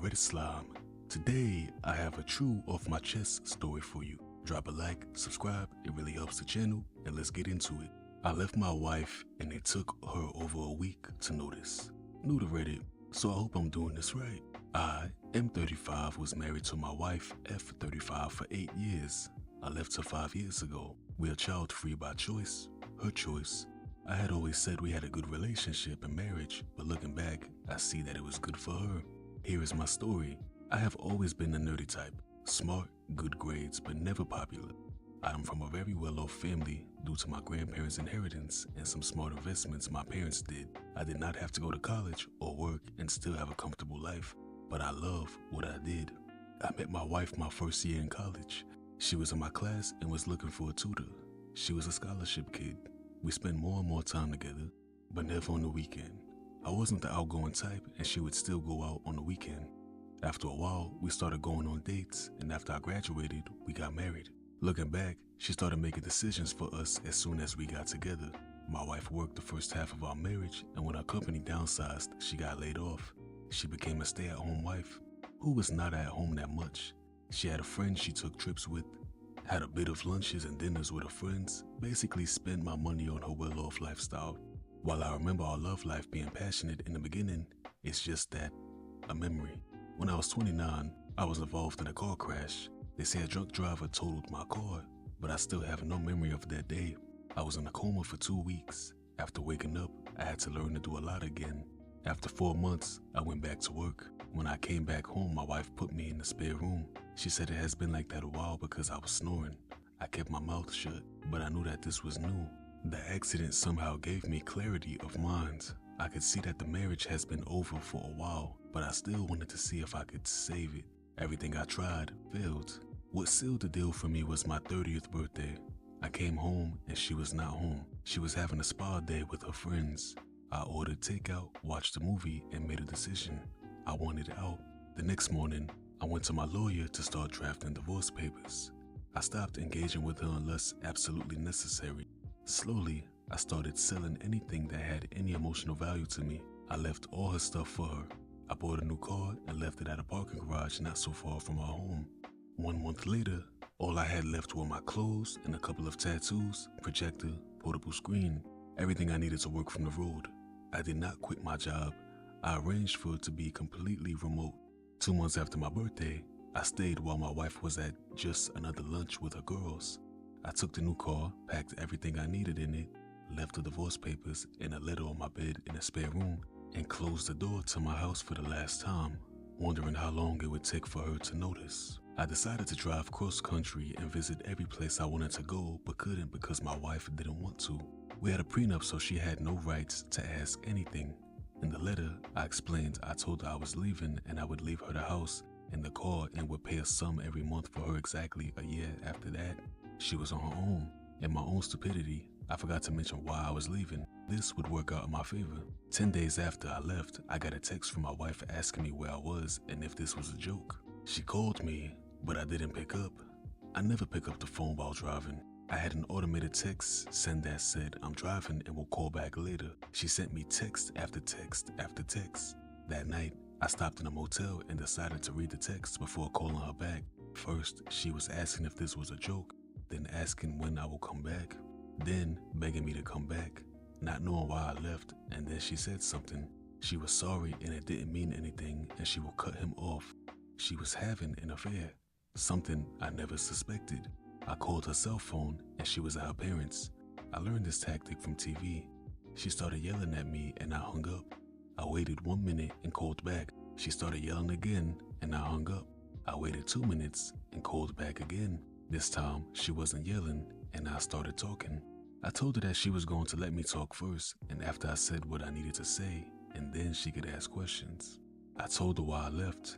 Red Slime. Today, I have a true off my chest story for you. Drop a like, subscribe, it really helps the channel, and let's get into it. I left my wife and it took her over a week to notice. New to Reddit, so I hope I'm doing this right. I, M35, was married to my wife, F35, for 8 years. I left her 5 years ago. We are child free by choice, her choice. I had always said we had a good relationship and marriage, but looking back, I see that it was good for her. Here is my story. I have always been the nerdy type, smart, good grades, but never popular. I am from a very well-off family due to my grandparents' inheritance and some smart investments my parents did. I did not have to go to college or work and still have a comfortable life, but I love what I did. I met my wife my first year in college. She was in my class and was looking for a tutor. She was a scholarship kid. We spent more and more time together, but never on the weekend. I wasn't the outgoing type and she would still go out on the weekend. After a while, we started going on dates, and after I graduated, we got married. Looking back, she started making decisions for us as soon as we got together. My wife worked the first half of our marriage, and when our company downsized, she got laid off. She became a stay-at-home wife who was not at home that much. She had a friend she took trips with, had a bit of lunches and dinners with her friends, basically spent my money on her well-off lifestyle. While I remember our love life being passionate in the beginning, it's just that, a memory. When I was 29, I was involved in a car crash. They say a drunk driver totaled my car, but I still have no memory of that day. I was in a coma for 2 weeks. After waking up, I had to learn to do a lot again. After 4 months, I went back to work. When I came back home, my wife put me in the spare room. She said it has been like that a while because I was snoring. I kept my mouth shut, but I knew that this was new. The accident somehow gave me clarity of mind. I could see that the marriage has been over for a while, but I still wanted to see if I could save it. Everything I tried failed. What sealed the deal for me was my 30th birthday. I came home and she was not home. She was having a spa day with her friends. I ordered takeout, watched a movie, and made a decision. I wanted out. The next morning, I went to my lawyer to start drafting divorce papers. I stopped engaging with her unless absolutely necessary. Slowly, I started selling anything that had any emotional value to me. I left all her stuff for her. I bought a new car and left it at a parking garage not so far from our home. 1 month later, all I had left were my clothes and a couple of tattoos, projector, portable screen, everything I needed to work from the road. I did not quit my job. I arranged for it to be completely remote. 2 months after my birthday, I stayed while my wife was at just another lunch with her girls. I took the new car, packed everything I needed in it, left the divorce papers and a letter on my bed in a spare room, and closed the door to my house for the last time, wondering how long it would take for her to notice. I decided to drive cross-country and visit every place I wanted to go but couldn't because my wife didn't want to. We had a prenup, so she had no rights to ask anything. In the letter, I explained I told her I was leaving and I would leave her the house and the car and would pay a sum every month for her exactly a year after that. She was on her own. In my own stupidity, I forgot to mention why I was leaving. This would work out in my favor. 10 days after I left, I got a text from my wife asking me where I was and if this was a joke. She called me, but I didn't pick up. I never pick up the phone while driving. I had an automated text send that said, "I'm driving and will call back later." She sent me text after text after text. That night, I stopped in a motel and decided to read the text before calling her back. First, she was asking if this was a joke, then asking when I will come back, then begging me to come back, not knowing why I left, and then she said something. She was sorry and it didn't mean anything and she will cut him off. She was having an affair, something I never suspected. I called her cell phone and she was at her parents'. I learned this tactic from TV. She started yelling at me and I hung up. I waited 1 minute and called back. She started yelling again and I hung up. I waited 2 minutes and called back again. This time, she wasn't yelling and I started talking. I told her that she was going to let me talk first, and after I said what I needed to say, and then she could ask questions. I told her why I left.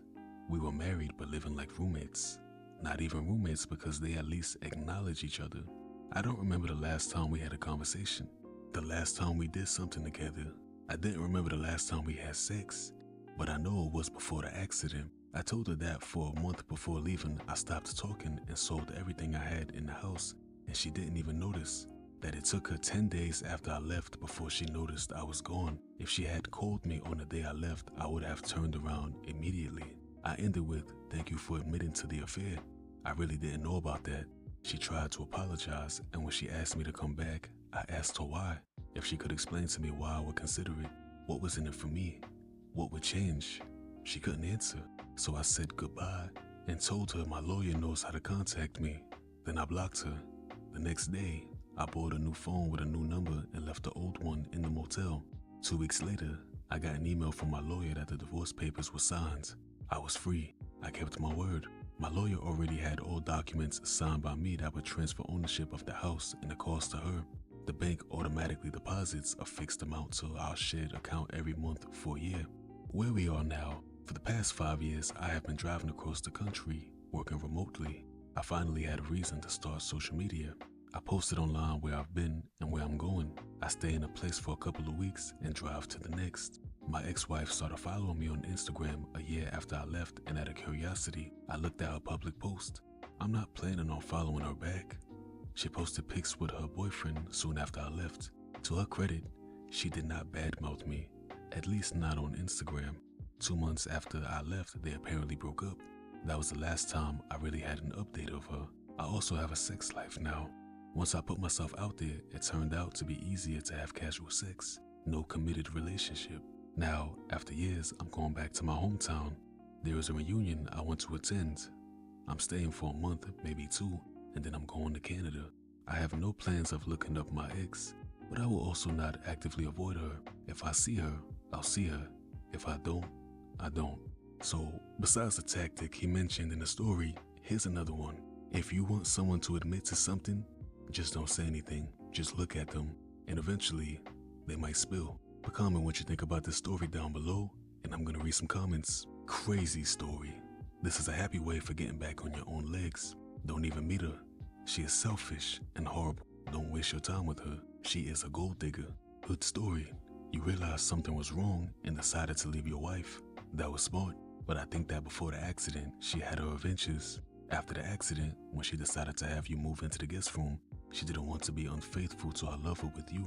We were married but living like roommates. Not even roommates because they at least acknowledge each other. I don't remember the last time we had a conversation, the last time we did something together. I didn't remember the last time we had sex, but I know it was before the accident. I told her that for a month before leaving, I stopped talking and sold everything I had in the house, and she didn't even notice. That it took her 10 days after I left before she noticed I was gone. If she had called me on the day I left, I would have turned around immediately. I ended with, "Thank you for admitting to the affair. I really didn't know about that." She tried to apologize, and when she asked me to come back, I asked her why, if she could explain to me why I would consider it. What was in it for me? What would change? She couldn't answer, so I said goodbye and told her my lawyer knows how to contact me. Then I blocked her. The next day, I bought a new phone with a new number and left the old one in the motel. 2 weeks later, I got an email from my lawyer that the divorce papers were signed. I was free. I kept my word. My lawyer already had all documents signed by me that would transfer ownership of the house and the cost to her. The bank automatically deposits a fixed amount to our shared account every month for a year. Where we are now, for the past 5 years, I have been driving across the country, working remotely. I finally had a reason to start social media. I posted online where I've been and where I'm going. I stay in a place for a couple of weeks and drive to the next. My ex-wife started following me on Instagram a year after I left, and out of curiosity, I looked at her public post. I'm not planning on following her back. She posted pics with her boyfriend soon after I left. To her credit, she did not badmouth me, at least not on Instagram. 2 months after I left, they apparently broke up. That was the last time I really had an update of her. I also have a sex life now. Once I put myself out there, it turned out to be easier to have casual sex, no committed relationship. Now, after years, I'm going back to my hometown. There is a reunion I want to attend. I'm staying for a month, maybe 2, and then I'm going to Canada. I have no plans of looking up my ex, but I will also not actively avoid her. If I see her, I'll see her. If I don't, I don't. So, besides the tactic he mentioned in the story, here's another one. If you want someone to admit to something, just don't say anything. Just look at them, and eventually, they might spill. But comment what you think about this story down below, and I'm gonna read some comments. Crazy story. This is a happy way for getting back on your own legs. Don't even meet her. She is selfish and horrible. Don't waste your time with her. She is a gold digger. Good story. You realized something was wrong and decided to leave your wife. That was smart. But I think that before the accident, she had her adventures. After the accident, when she decided to have you move into the guest room, she didn't want to be unfaithful to her lover with you.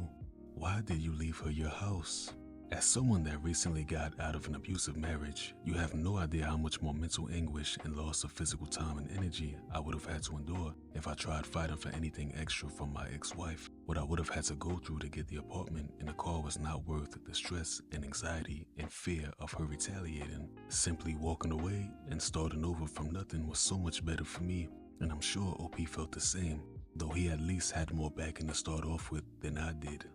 Why did you leave her your house? As someone that recently got out of an abusive marriage, you have no idea how much more mental anguish and loss of physical time and energy I would have had to endure if I tried fighting for anything extra from my ex-wife. What I would have had to go through to get the apartment and the car was not worth the stress and anxiety and fear of her retaliating. Simply walking away and starting over from nothing was so much better for me, and I'm sure OP felt the same, though he at least had more backing to start off with than I did.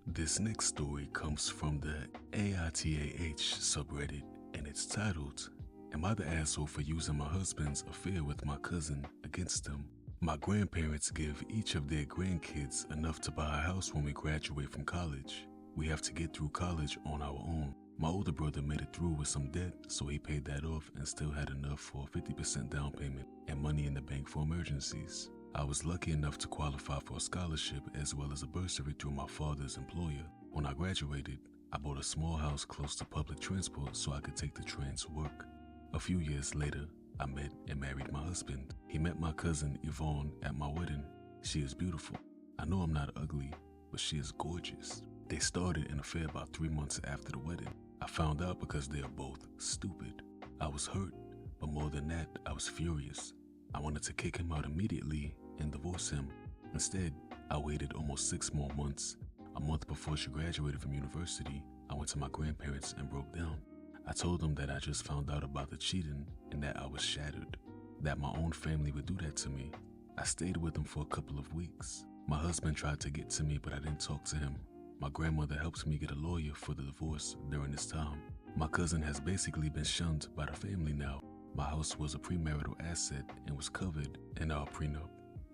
This next story comes from the AITAH subreddit, and it's titled, "Am I the asshole for using my husband's affair with my cousin against him? My grandparents give each of their grandkids enough to buy a house when we graduate from college. We have to get through college on our own. My older brother made it through with some debt, so he paid that off and still had enough for a 50% down payment and money in the bank for emergencies. I was lucky enough to qualify for a scholarship as well as a bursary through my father's employer. When I graduated, I bought a small house close to public transport so I could take the train to work. A few years later, I met and married my husband. He met my cousin Yvonne at my wedding. She is beautiful. I know I'm not ugly, but she is gorgeous. They started an affair about 3 months after the wedding. I found out because they are both stupid. I was hurt, but more than that, I was furious. I wanted to kick him out immediately and divorce him. Instead, I waited almost 6 more months. A month before she graduated from university, I went to my grandparents and broke down. I told them that I just found out about the cheating and that I was shattered, that my own family would do that to me. I stayed with them for a couple of weeks. My husband tried to get to me, but I didn't talk to him. My grandmother helped me get a lawyer for the divorce during this time. My cousin has basically been shunned by the family now. My house was a premarital asset and was covered in our prenup.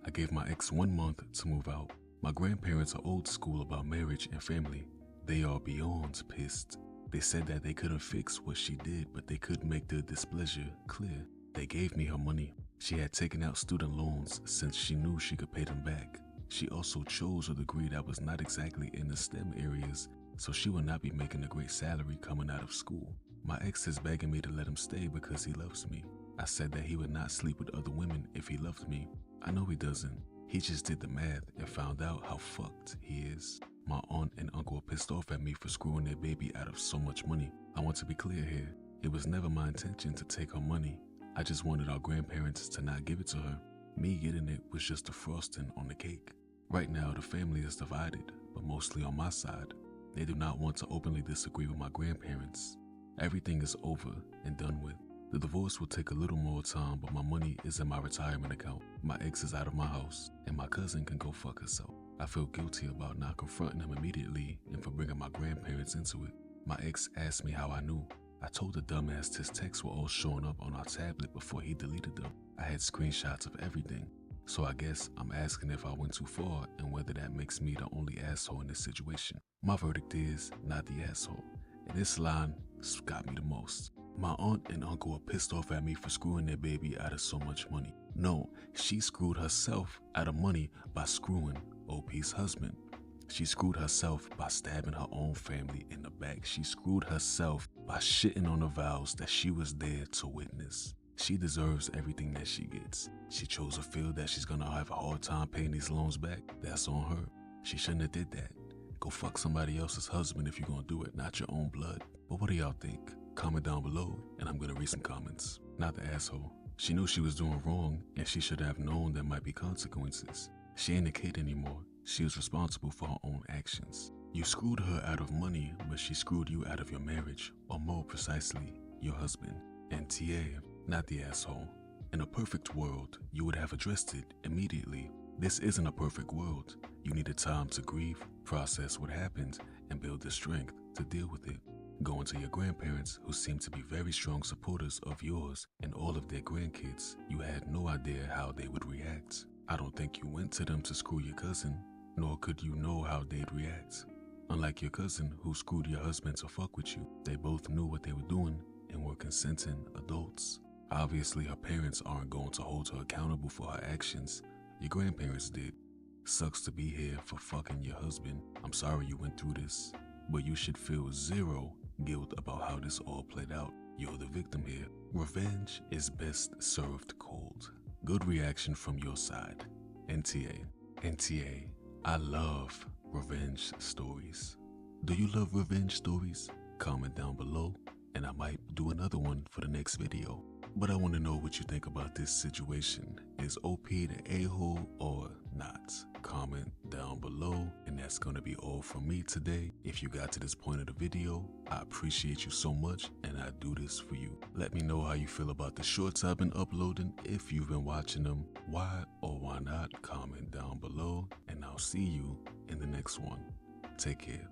I gave my ex 1 month to move out. My grandparents are old school about marriage and family. They are beyond pissed. They said that they couldn't fix what she did, but they could make their displeasure clear. They gave me her money. She had taken out student loans since she knew she could pay them back. She also chose a degree that was not exactly in the STEM areas, so she would not be making a great salary coming out of school. My ex is begging me to let him stay because he loves me. I said that he would not sleep with other women if he loved me. I know he doesn't. He just did the math and found out how fucked he is. My aunt and uncle are pissed off at me for screwing their baby out of so much money. I want to be clear here. It was never my intention to take her money. I just wanted our grandparents to not give it to her. Me getting it was just the frosting on the cake. Right now, the family is divided, but mostly on my side. They do not want to openly disagree with my grandparents. Everything is over and done with. The divorce will take a little more time, but my money is in my retirement account. My ex is out of my house, and my cousin can go fuck herself. I feel guilty about not confronting him immediately and for bringing my grandparents into it. My ex asked me how I knew. I told the dumbass his texts were all showing up on our tablet before he deleted them. I had screenshots of everything. So I guess I'm asking if I went too far and whether that makes me the only asshole in this situation. My verdict is not the asshole. And this line got me the most. My aunt and uncle are pissed off at me for screwing their baby out of so much money. No, she screwed herself out of money by screwing OP's husband. She screwed herself by stabbing her own family in the back. She screwed herself by shitting on the vows that she was there to witness. She deserves everything that she gets. She chose a field that she's gonna have a hard time paying these loans back. That's on her. She shouldn't have did that. Go fuck somebody else's husband if you're gonna do it, not your own blood. But what do y'all think? Comment down below and I'm gonna read some comments. Not the asshole. She knew she was doing wrong and she should have known there might be consequences. She ain't a kid anymore. She was responsible for her own actions. You screwed her out of money, but she screwed you out of your marriage, or more precisely, your husband. And TA, not the asshole. In a perfect world, you would have addressed it immediately. This isn't a perfect world. You needed time to grieve, process what happened, and build the strength to deal with it. Going to your grandparents, who seem to be very strong supporters of yours and all of their grandkids, you had no idea how they would react. I don't think you went to them to screw your cousin, nor could you know how they'd react. Unlike your cousin who screwed your husband to fuck with you, they both knew what they were doing and were consenting adults. Obviously, her parents aren't going to hold her accountable for her actions. Your grandparents did. Sucks to be here for fucking your husband. I'm sorry you went through this, but you should feel zero guilt about how this all played out. You're the victim here. Revenge is best served cold. Good reaction from your side. NTA, I love revenge stories. Do you love revenge stories? Comment down below and I might do another one for the next video. But I want to know what you think about this situation. Is OP the a-hole or not? Comment down below, and that's going to be all from me today. If you got to this point of the video, I appreciate you so much and I do this for you. Let me know how you feel about the shorts I've been uploading. If you've been watching them, why or why not? Comment down below and I'll see you in the next one. Take care.